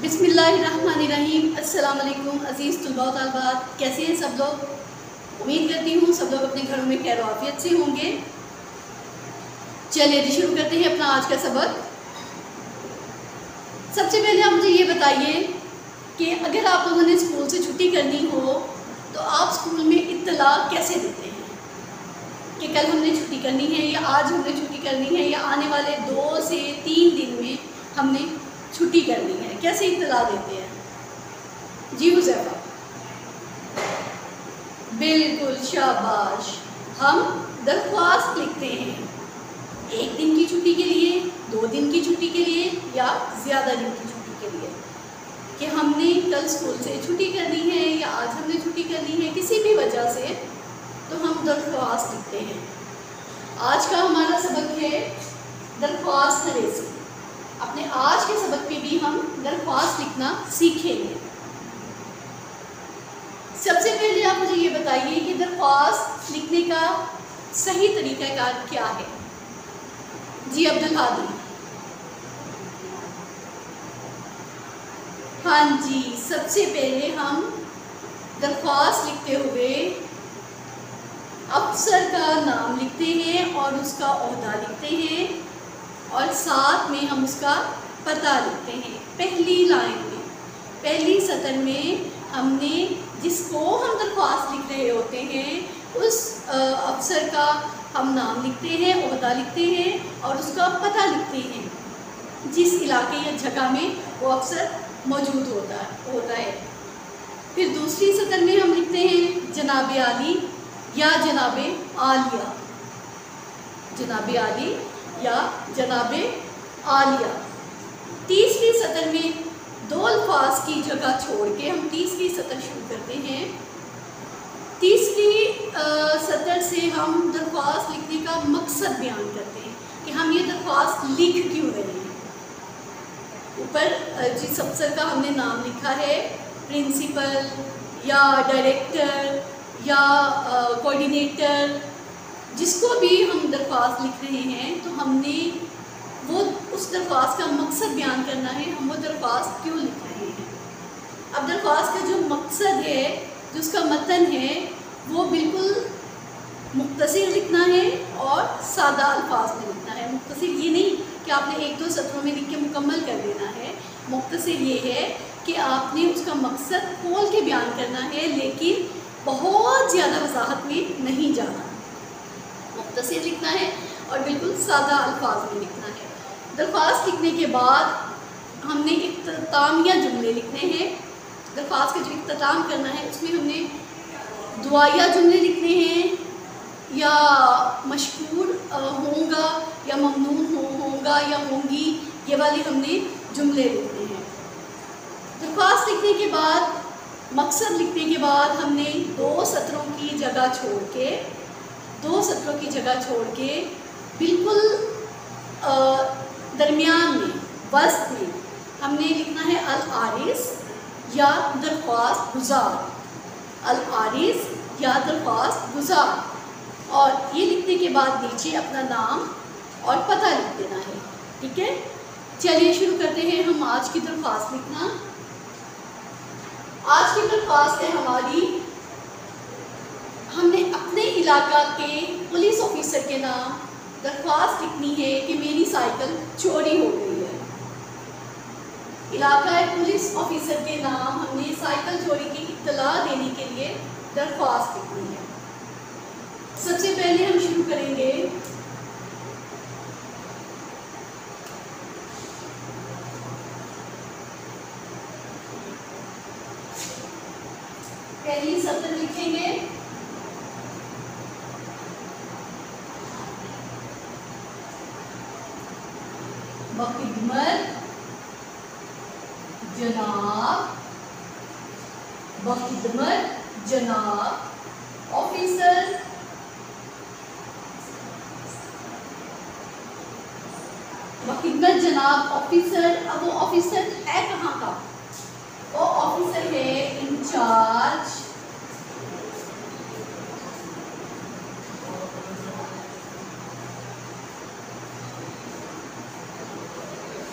बिस्मिल्लाहिर्रहमानिर्रहीम। अस्सलाम वालेकुम अज़ीज़ तुलबा व तालिबात, कैसे हैं सब लोग। उम्मीद करती हूँ सब लोग अपने घरों में खैर आफियत से होंगे। चलिए शुरू करते हैं अपना आज का सबक। सबसे पहले आप मुझे ये बताइए कि अगर आप लोगों ने स्कूल से छुट्टी करनी हो तो आप स्कूल में इत्तला कैसे देते हैं कि कल हमने छुट्टी करनी है या आज हमने छुट्टी करनी है या आने वाले 2 से 3 दिन में हमने छुट्टी करनी है, कैसे इत्तला देते हैं? जी हुज़ैफा, बिल्कुल शाबाश। हम दरख्वास्त लिखते हैं 1 दिन की छुट्टी के लिए, 2 दिन की छुट्टी के लिए या ज़्यादा दिन की छुट्टी के लिए कि हमने कल स्कूल से छुट्टी करनी है या आज हमने छुट्टी करनी है किसी भी वजह से, तो हम दरख्वास्त लिखते हैं। आज का हमारा सबक है दरख्वास्त नवीसी। अपने आज के सबक में भी हम दरख्वास्त लिखना सीखेंगे। सबसे पहले आप मुझे ये बताइए कि दरख्वास्त लिखने का सही तरीक़ाकार क्या है? जी अब्दुल हादी। हाँ जी, सबसे पहले हम दरख्वास्त लिखते हुए अफसर का नाम लिखते हैं और उसका ओहदा लिखते हैं और साथ में हम उसका पता लिखते हैं। पहली लाइन में, पहली सतर में हमने जिसको हम दरख्वास्त लिख रहे होते हैं उस अफसर का हम नाम लिखते हैं, ओहदा लिखते हैं और उसका पता लिखते हैं जिस इलाके या जगह में वो अफसर मौजूद होता है। फिर दूसरी सतर में हम लिखते हैं जनाब आली या जनाब आलिया, जनाब आली या जनाब आलिया। तीसरी सतर में 2 अल्फाज की जगह छोड़ के हम तीसरी सतर शुरू करते हैं। तीसरी सतर से हम दरख्वास्त लिखने का मकसद बयान करते हैं कि हम ये दरख्वास्त लिख क्यों रहे हैं। ऊपर जिस अफसर का हमने नाम लिखा है, प्रिंसिपल या डायरेक्टर या कोऑर्डिनेटर, जिसको भी हम दरख्वास्त लिख रहे हैं तो हमने वो उस दरख्वास्त का मकसद बयान करना है, हम वो दरख्वास्त क्यों लिख रहे हैं। अब दरख्वास्त का जो मकसद है, जो उसका मतन है, वो बिल्कुल मुख्तसर लिखना है और सादा अल्फाज में लिखना है। मुख्तसर ये नहीं कि आपने 1-2 सत्रों में लिख के मुकम्मल कर देना है। मुख्तसर ये है कि आपने उसका मकसद खोल के बयान करना है लेकिन बहुत ज़्यादा वजाहत में नहीं जाना। मुख्तसर लिखना है और बिल्कुल सादा अल्फाज में लिखना है। दरख्वास्त लिखने के बाद हमने इख्तितामिया जुमले लिखने हैं। दरख्वास्त का जो इख्तिताम करना है उसमें हमने दुआया जुमले लिखने हैं या मशकूर होगा या ममनून होगा या होंगी, ये वाले हमने जुमले लिखने हैं। दरख्वास्त लिखने के बाद, मकसद लिखने के बाद हमने 2 सत्रों की जगह छोड़ के, 2 सत्रों की जगह छोड़ के बिल्कुल दरमियान में, वस्त में हमने लिखना है अल आरिस या दरख्वास्त गुजार, अल आरिस या दरख्वास्त गुजार। और ये लिखने के बाद नीचे अपना नाम और पता लिख देना है। ठीक है, चलिए शुरू करते हैं हम आज की दरख्वास्त लिखना। आज की दरख्वास्त है हमारी, हमने अपने इलाका के पुलिस ऑफिसर के नाम दरख्वास्त लिखनी है कि मेरी साइकिल चोरी हो गई है। इलाका पुलिस ऑफिसर के नाम हमने साइकिल चोरी की इत्तला देने के लिए दरख्वास्त लिखनी है। सबसे पहले हम शुरू करेंगे पहली सतर लिखेंगे बखिदमत जनाब, बखिदमत जनाब ऑफिसर बखिदमत जनाब ऑफिसर। अब वो ऑफिसर है कहाँ का? वो ऑफिसर है इंचार्ज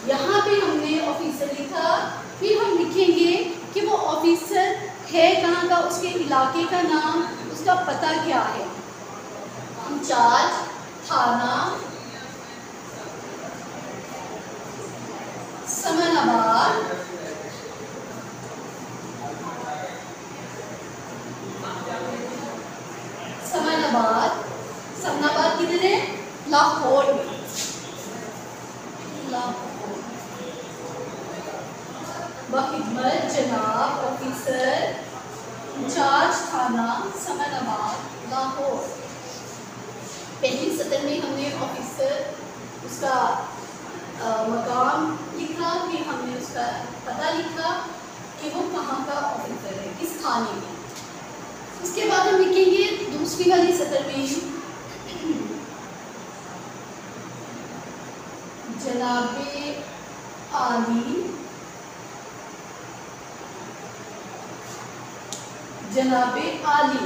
यहाँ पे हमने ऑफिसर लिखा फिर हम लिखेंगे कि वो ऑफिसर है कहाँ का, उसके इलाके का नाम, उसका पता क्या है। इंचार्ज थाना समनाबाद, समनाबाद किधर है? लाहौर में। लाहौर बखिदमत जनाब ऑफिसर इंचार्ज थाना समनाबाद लाहौर। पहली सतर में हमने ऑफिसर उसका मकाम लिखा, फिर हमने उसका पता लिखा कि वो कहाँ का ऑफिसर है, किस थाने में। उसके बाद हम लिखेंगे दूसरी वाली सतर में जनाबे आली, जनाबे आली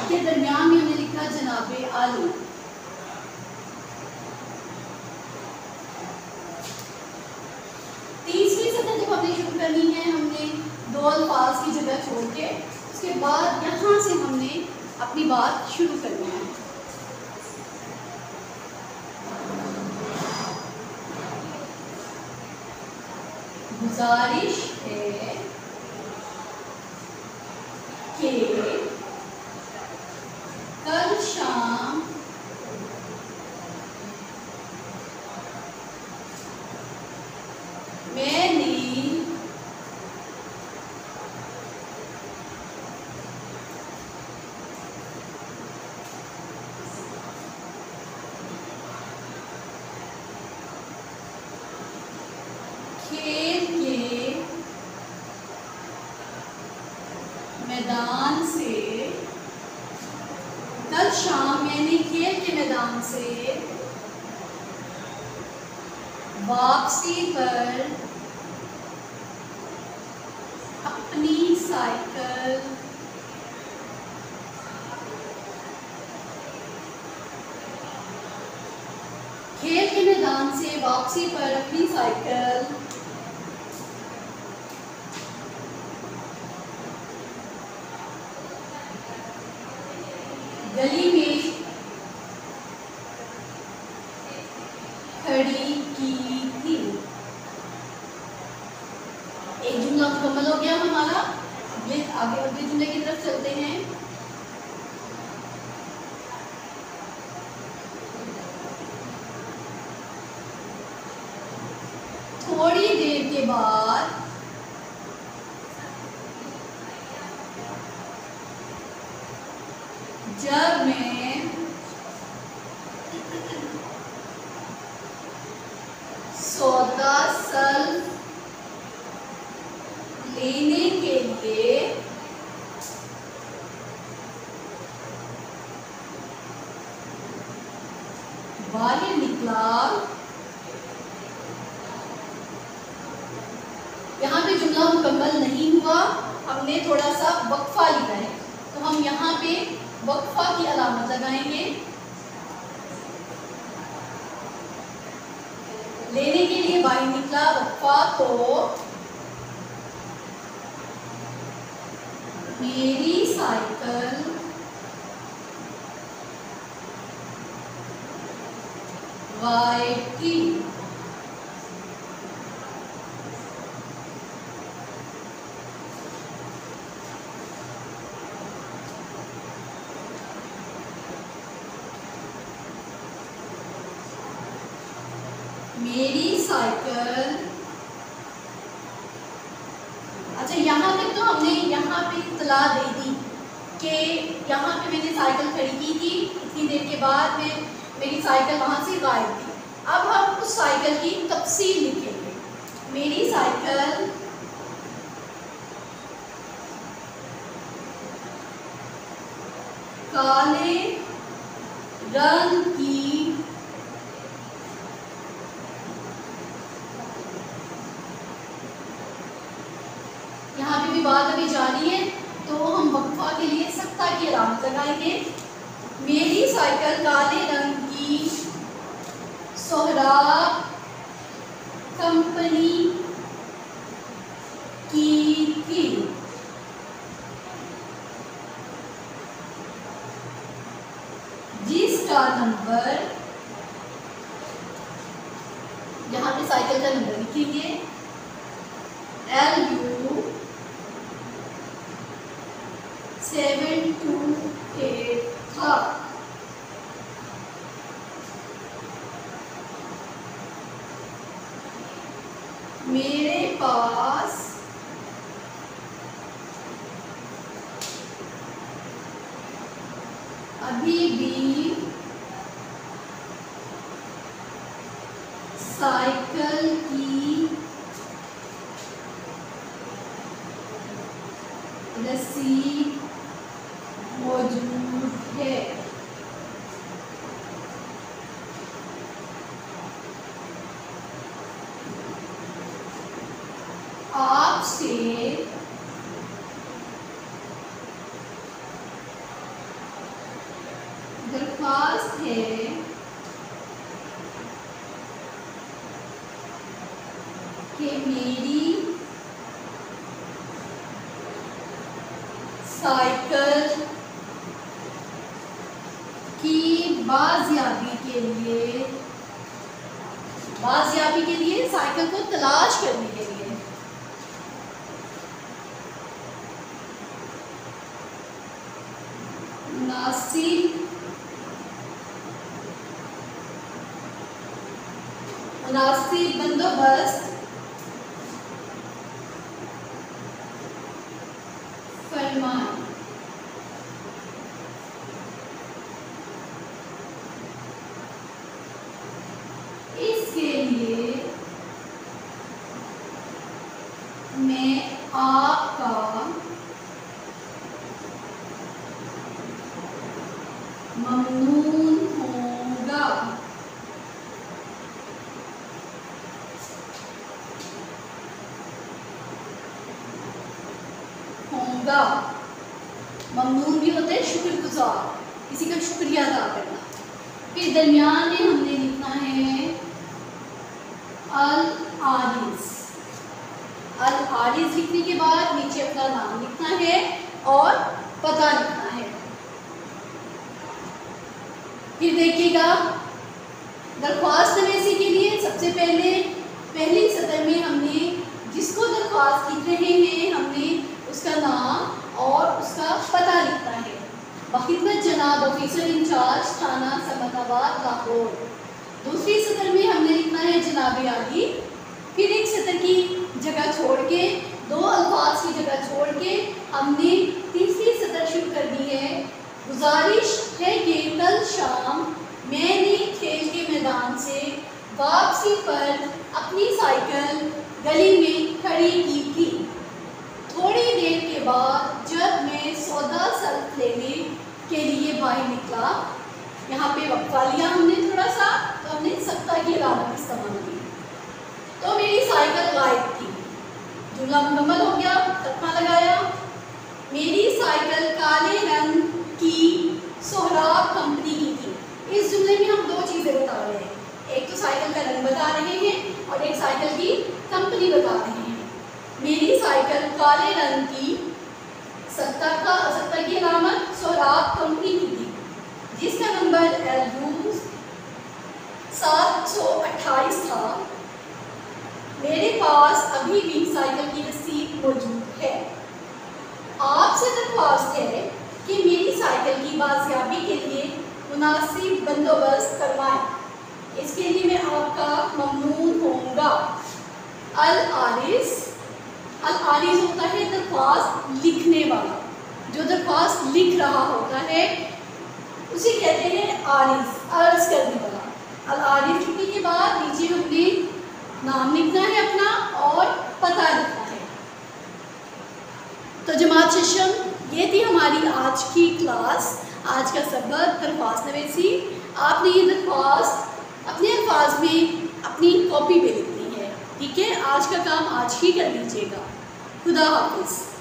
के दरमियान में हमने लिखा जनाबे आली। तीसरी सतर जब हमने शुरू करनी है, हमने दो अल्फाज की जगह छोड़ के उसके बाद यहाँ से हमने अपनी बात शुरू करनी है। गुजारिश है कि कल शाम मैंने खेल के मैदान से, कल शाम मैंने खेल के मैदान से वापसी पर अपनी साइकिल खेल के मैदान से वापसी पर अपनी साइकिल गली में खड़ी की थी। एक जुमला मुकम्मल हो गया हमारा। ये आगे अगले जुमले की तरफ चलते हैं। थोड़ी देर के बाद जब मैं सौदा सल्फ लेने के लिए बाहर निकला, यहाँ पे जुमला मुकम्मल नहीं हुआ, हमने थोड़ा सा वक्फा लिखा है, तो हम यहाँ पे वक्फा की अलामत लगाएंगे। लेने के लिए बाहर निकला, वक्फा, तो मेरी साइकिल वाइट थी। मेरी साइकिल, अच्छा यहाँ तक तो हमने यहाँ पे इत्तला दे दी कि यहाँ पे मैंने साइकिल खड़ी की थी, इतनी देर के बाद मेरी साइकिल वहाँ से गायब थी। अब हम उस साइकिल की तफसील लिखेंगे। मेरी साइकिल काले रंग की यहाँ पे भी बात अभी जारी है, तो हम वक्फा के लिए सख्ता की अलामत लगाएंगे। मेरी साइकिल काले रंग की सोहराब कंपनी इसका नंबर, यहाँ पे साइकिल का नंबर लिखेंगे LU 728 था। मेरे पास अभी भी साइकिल की रसीद मौजूद है। आपसे दरख्वास्त है कि मेरी साइकिल की बाजियाबी के लिए साइकिल को तलाश करने के लिए मुनासिब बंदोबस्त फरमाएं। इसके लिए मैं आपका ममनून होगा। ममनून भी होते हैं शुक्रगुजार, किसी का शुक्रिया अदा करना। फिर दरमियान में हमने लिखना है अल आरिस। अल आरिस लिखने के बाद नीचे अपना नाम लिखना है और पता लिखना है। फिर देखिएगा दरख्वास्त नवीसी के लिए सबसे पहली सतर में हमने जिसको दरख्वास्त लिख रहे हैं हमने उसका नाम और उसका पता लिखना है। बखिदमत जनाब ऑफिसर इंचार्ज थाना समताबाद लाहौर। दूसरी सतर में हमने लिखना है जनाब आली। फिर एक सतर की जगह छोड़ के, दो अल्फाज की जगह छोड़ के हमने तीसरी सतर शुरू कर दी है। गुजारिश है कि कल शाम मैंने खेल के मैदान से वापसी पर अपनी साइकिल गली में खड़ी की थी। थोड़ी देर के बाद जब मैं सौदा सल्फ लेने के लिए बाहर निकला, यहाँ पे वक्फा लिया हमने थोड़ा सा, तो हमने सत्ता की अलामत इस्तेमाल की, तो मेरी साइकिल गायब थी। जुमला मुकम्मल हो गया, तकमा लगाया। मेरी साइकिल काले रंग की सोहराब कंपनी की थी। इस जुमले में हम दो चीज़ें बता रहे हैं, एक तो साइकिल का रंग बता रहे हैं और एक साइकिल की कंपनी बता रहे हैं। मेरी साइकिल काले रंग की, सत्ता की अलामत सोहराब कंपनी की थी, जिसका नंबर LU 728 था। मेरे पास अभी भी साइकिल की रसीद मौजूद है। आपसे दरख्वास्त है कि मेरी साइकिल की बाजियाबी के लिए मुनासिब बंदोबस्त करवाएं। इसके लिए मैं आपका ममनून होऊंगा। अल आरिस होता है दरख्वास्त लिखने वाला, जो दरख्वास्त लिख रहा होता है उसे कहते हैं आरिस, अर्ज करने वाला। अल आरिस लिखने के बाद नीचे हमने नाम लिखना है अपना और पता लिखना है। तो जमात शशम, ये थी हमारी आज की क्लास, आज का सबक दरख्वास्त नवीसी। आपने ये दरख्वास्त अपने अल्फाज में अपनी कॉपी पे लिखनी है, ठीक है। आज का काम आज ही कर लीजिएगा। खुदा हाफिज़।